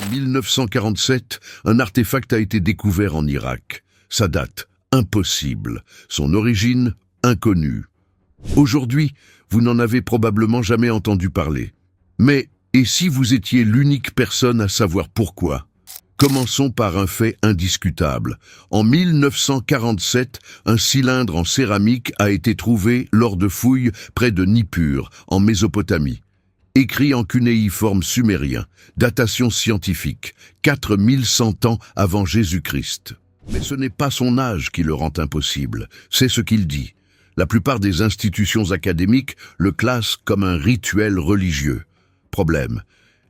En 1947, un artefact a été découvert en Irak. Sa date, impossible. Son origine, inconnue. Aujourd'hui, vous n'en avez probablement jamais entendu parler. Mais, et si vous étiez l'unique personne à savoir pourquoi? Commençons par un fait indiscutable. En 1947, un cylindre en céramique a été trouvé lors de fouilles près de Nippur, en Mésopotamie. Écrit en cunéiforme sumérien, datation scientifique, 4100 ans avant Jésus-Christ. Mais ce n'est pas son âge qui le rend impossible, c'est ce qu'il dit. La plupart des institutions académiques le classent comme un rituel religieux. Problème.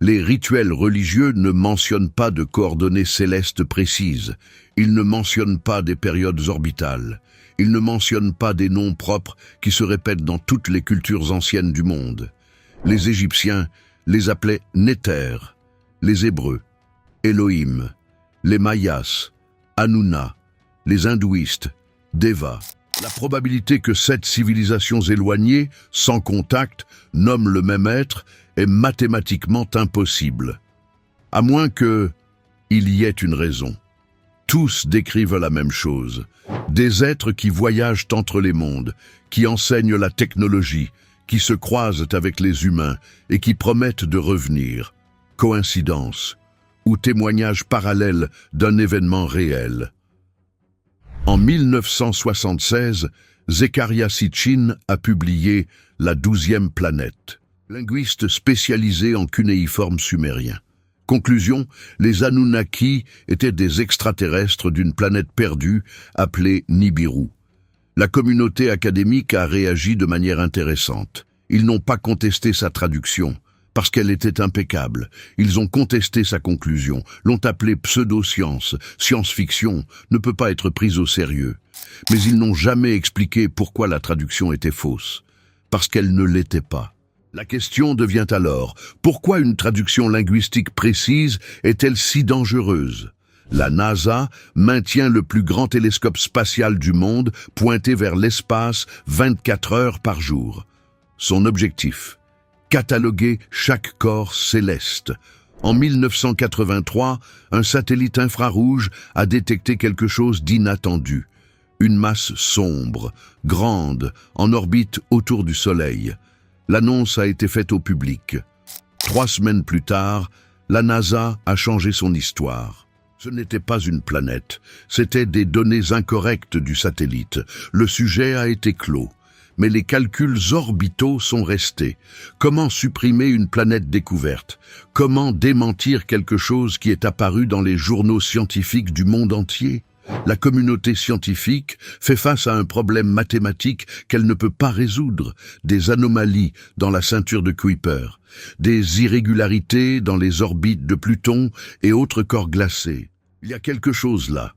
Les rituels religieux ne mentionnent pas de coordonnées célestes précises. Ils ne mentionnent pas des périodes orbitales. Ils ne mentionnent pas des noms propres qui se répètent dans toutes les cultures anciennes du monde. Les Égyptiens les appelaient Néter, les Hébreux, Elohim, les Mayas, Hanouna, les hindouistes, Deva. La probabilité que 7 civilisations éloignées, sans contact, nomment le même être est mathématiquement impossible. À moins que il y ait une raison. Tous décrivent la même chose. Des êtres qui voyagent entre les mondes, qui enseignent la technologie, qui se croisent avec les humains et qui promettent de revenir. Coïncidence ou témoignage parallèle d'un événement réel. En 1976, Zecharia Sitchin a publié La 12e planète, linguiste spécialisé en cunéiforme sumérien. Conclusion, les Anunnaki étaient des extraterrestres d'une planète perdue appelée Nibiru. La communauté académique a réagi de manière intéressante. Ils n'ont pas contesté sa traduction, parce qu'elle était impeccable. Ils ont contesté sa conclusion, l'ont appelée pseudo-science. Science-fiction ne peut pas être prise au sérieux. Mais ils n'ont jamais expliqué pourquoi la traduction était fausse. Parce qu'elle ne l'était pas. La question devient alors, pourquoi une traduction linguistique précise est-elle si dangereuse? La NASA maintient le plus grand télescope spatial du monde pointé vers l'espace 24 heures par jour. Son objectif: cataloguer chaque corps céleste. En 1983, un satellite infrarouge a détecté quelque chose d'inattendu. Une masse sombre, grande, en orbite autour du Soleil. L'annonce a été faite au public. 3 semaines plus tard, la NASA a changé son histoire. Ce n'était pas une planète, c'était des données incorrectes du satellite. Le sujet a été clos. Mais les calculs orbitaux sont restés. Comment supprimer une planète découverte? Comment démentir quelque chose qui est apparu dans les journaux scientifiques du monde entier? La communauté scientifique fait face à un problème mathématique qu'elle ne peut pas résoudre, des anomalies dans la ceinture de Kuiper, des irrégularités dans les orbites de Pluton et autres corps glacés. Il y a quelque chose là.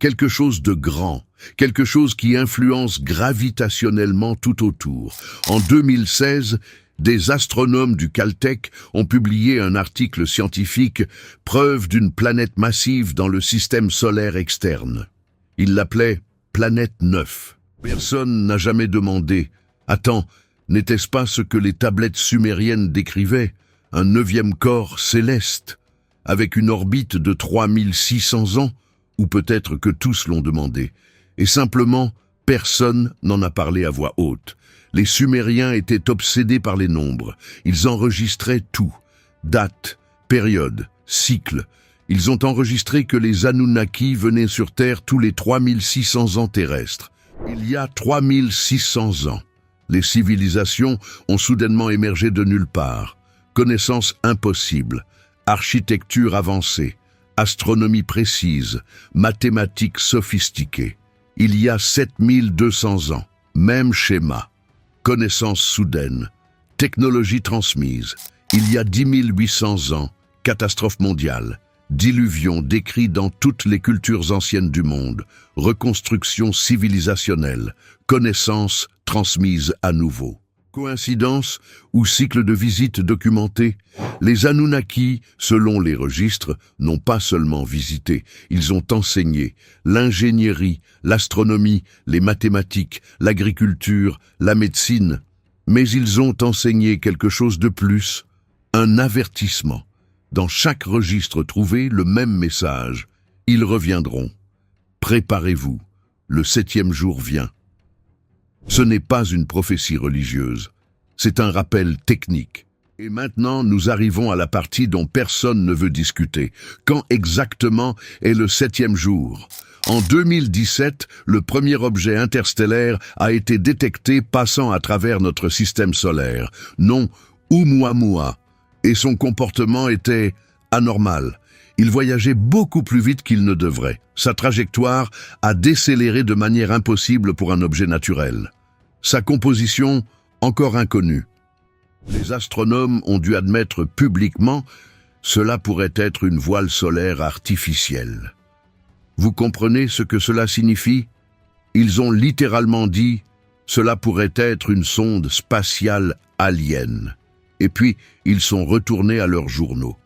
Quelque chose de grand, quelque chose qui influence gravitationnellement tout autour. En 2016, des astronomes du Caltech ont publié un article scientifique « Preuve d'une planète massive dans le système solaire externe ». Ils l'appelaient « Planète 9 ». Personne n'a jamais demandé « Attends, n'était-ce pas ce que les tablettes sumériennes décrivaient, un 9e corps céleste, avec une orbite de 3600 ans ?» Ou peut-être que tous l'ont demandé. Et simplement, personne n'en a parlé à voix haute. Les Sumériens étaient obsédés par les nombres. Ils enregistraient tout. Date, période, cycle. Ils ont enregistré que les Anunnaki venaient sur Terre tous les 3600 ans terrestres. Il y a 3600 ans. Les civilisations ont soudainement émergé de nulle part. Connaissance impossible. Architecture avancée. Astronomie précise, mathématiques sophistiquées. Il y a 7200 ans, même schéma. Connaissance soudaine, technologie transmise. Il y a 10 800 ans, catastrophe mondiale. Diluvion décrit dans toutes les cultures anciennes du monde. Reconstruction civilisationnelle. Connaissance transmise à nouveau. Coïncidence ou cycle de visite documenté? Les Anunnaki, selon les registres, n'ont pas seulement visité, ils ont enseigné l'ingénierie, l'astronomie, les mathématiques, l'agriculture, la médecine. Mais ils ont enseigné quelque chose de plus, un avertissement. Dans chaque registre trouvé, le même message. Ils reviendront. Préparez-vous. Le 7e jour vient. Ce n'est pas une prophétie religieuse. C'est un rappel technique. Et maintenant, nous arrivons à la partie dont personne ne veut discuter. Quand exactement est le 7e jour ? En 2017, le premier objet interstellaire a été détecté passant à travers notre système solaire, nom Oumuamua, et son comportement était anormal. Il voyageait beaucoup plus vite qu'il ne devrait. Sa trajectoire a décéléré de manière impossible pour un objet naturel. Sa composition, encore inconnue. Les astronomes ont dû admettre publiquement cela pourrait être une voile solaire artificielle. Vous comprenez ce que cela signifie ? Ils ont littéralement dit cela pourrait être une sonde spatiale alien. Et puis, ils sont retournés à leurs journaux.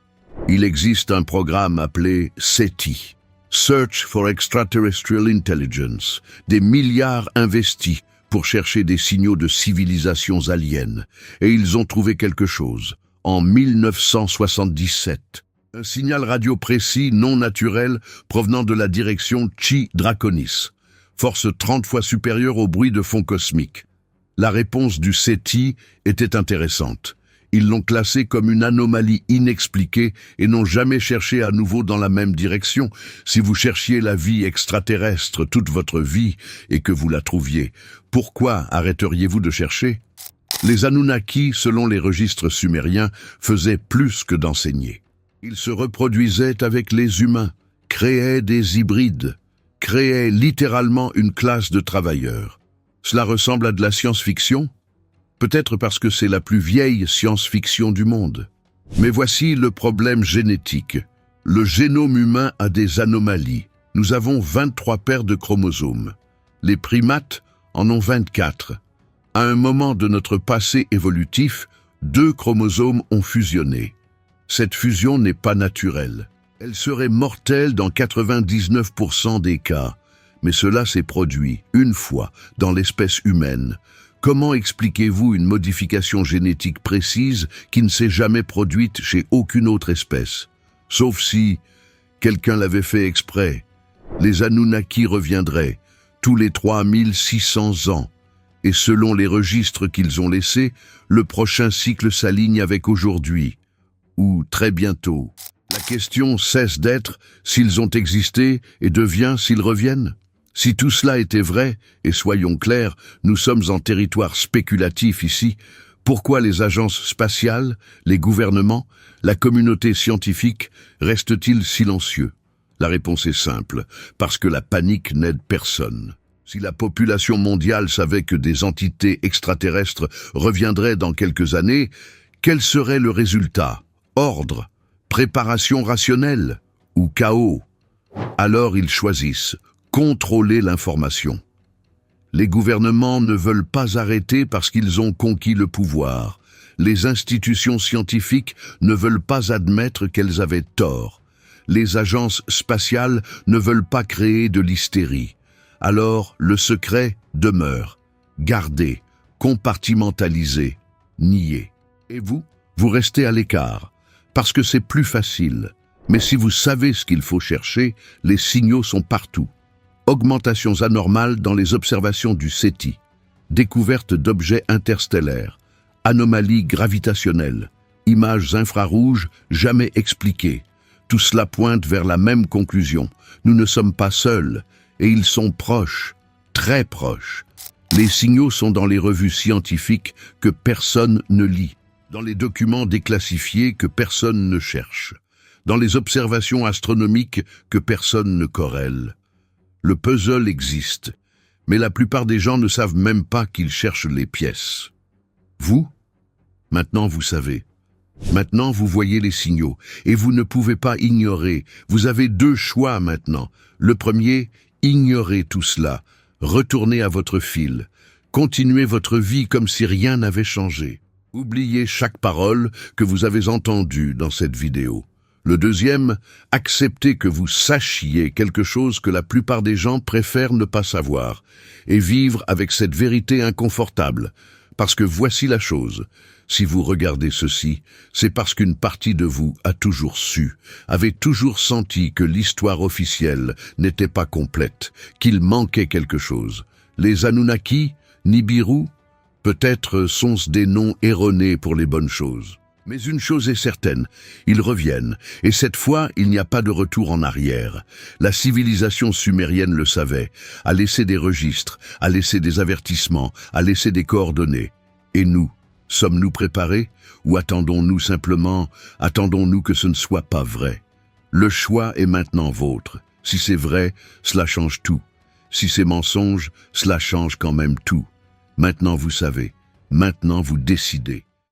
Il existe un programme appelé SETI, Search for Extraterrestrial Intelligence, des milliards investis pour chercher des signaux de civilisations aliens. Et ils ont trouvé quelque chose, en 1977. Un signal radio précis, non naturel, provenant de la direction Chi Draconis, force 30 fois supérieure au bruit de fond cosmique. La réponse du SETI était intéressante. Ils l'ont classé comme une anomalie inexpliquée et n'ont jamais cherché à nouveau dans la même direction. Si vous cherchiez la vie extraterrestre toute votre vie et que vous la trouviez, pourquoi arrêteriez-vous de chercher ? Les Anunnaki, selon les registres sumériens, faisaient plus que d'enseigner. Ils se reproduisaient avec les humains, créaient des hybrides, créaient littéralement une classe de travailleurs. Cela ressemble à de la science-fiction ? Peut-être parce que c'est la plus vieille science-fiction du monde. Mais voici le problème génétique. Le génome humain a des anomalies. Nous avons 23 paires de chromosomes. Les primates en ont 24. À un moment de notre passé évolutif, 2 chromosomes ont fusionné. Cette fusion n'est pas naturelle. Elle serait mortelle dans 99% des cas. Mais cela s'est produit, une fois, dans l'espèce humaine. Comment expliquez-vous une modification génétique précise qui ne s'est jamais produite chez aucune autre espèce? Sauf si quelqu'un l'avait fait exprès. Les Anunnaki reviendraient, tous les 3600 ans. Et selon les registres qu'ils ont laissés, le prochain cycle s'aligne avec aujourd'hui. Ou très bientôt. La question cesse d'être s'ils ont existé et devient s'ils reviennent. Si tout cela était vrai, et soyons clairs, nous sommes en territoire spéculatif ici, pourquoi les agences spatiales, les gouvernements, la communauté scientifique restent-ils silencieux? La réponse est simple, parce que la panique n'aide personne. Si la population mondiale savait que des entités extraterrestres reviendraient dans quelques années, quel serait le résultat? Ordre, préparation rationnelle ou chaos? Alors ils choisissent contrôler l'information. Les gouvernements ne veulent pas arrêter parce qu'ils ont conquis le pouvoir. Les institutions scientifiques ne veulent pas admettre qu'elles avaient tort. Les agences spatiales ne veulent pas créer de l'hystérie. Alors, le secret demeure, gardé, compartimentalisé, nié. Et vous restez à l'écart, parce que c'est plus facile. Mais si vous savez ce qu'il faut chercher, les signaux sont partout. Augmentations anormales dans les observations du SETI, découverte d'objets interstellaires, anomalies gravitationnelles, images infrarouges jamais expliquées. Tout cela pointe vers la même conclusion. Nous ne sommes pas seuls, et ils sont proches, très proches. Les signaux sont dans les revues scientifiques que personne ne lit, dans les documents déclassifiés que personne ne cherche, dans les observations astronomiques que personne ne corrèle. Le puzzle existe, mais la plupart des gens ne savent même pas qu'ils cherchent les pièces. Vous, maintenant vous savez. Maintenant vous voyez les signaux, et vous ne pouvez pas ignorer. Vous avez 2 choix maintenant. Le premier, ignorez tout cela, retournez à votre fil, continuez votre vie comme si rien n'avait changé. Oubliez chaque parole que vous avez entendue dans cette vidéo. Le deuxième, acceptez que vous sachiez quelque chose que la plupart des gens préfèrent ne pas savoir, et vivre avec cette vérité inconfortable. Parce que voici la chose. Si vous regardez ceci, c'est parce qu'une partie de vous a toujours su, avait toujours senti que l'histoire officielle n'était pas complète, qu'il manquait quelque chose. Les Anunnaki, Nibiru, peut-être sont-ce des noms erronés pour les bonnes choses. Mais une chose est certaine, ils reviennent, et cette fois, il n'y a pas de retour en arrière. La civilisation sumérienne le savait, a laissé des registres, a laissé des avertissements, a laissé des coordonnées. Et nous, sommes-nous préparés, ou attendons-nous que ce ne soit pas vrai? Le choix est maintenant vôtre. Si c'est vrai, cela change tout. Si c'est mensonge, cela change quand même tout. Maintenant vous savez, maintenant vous décidez.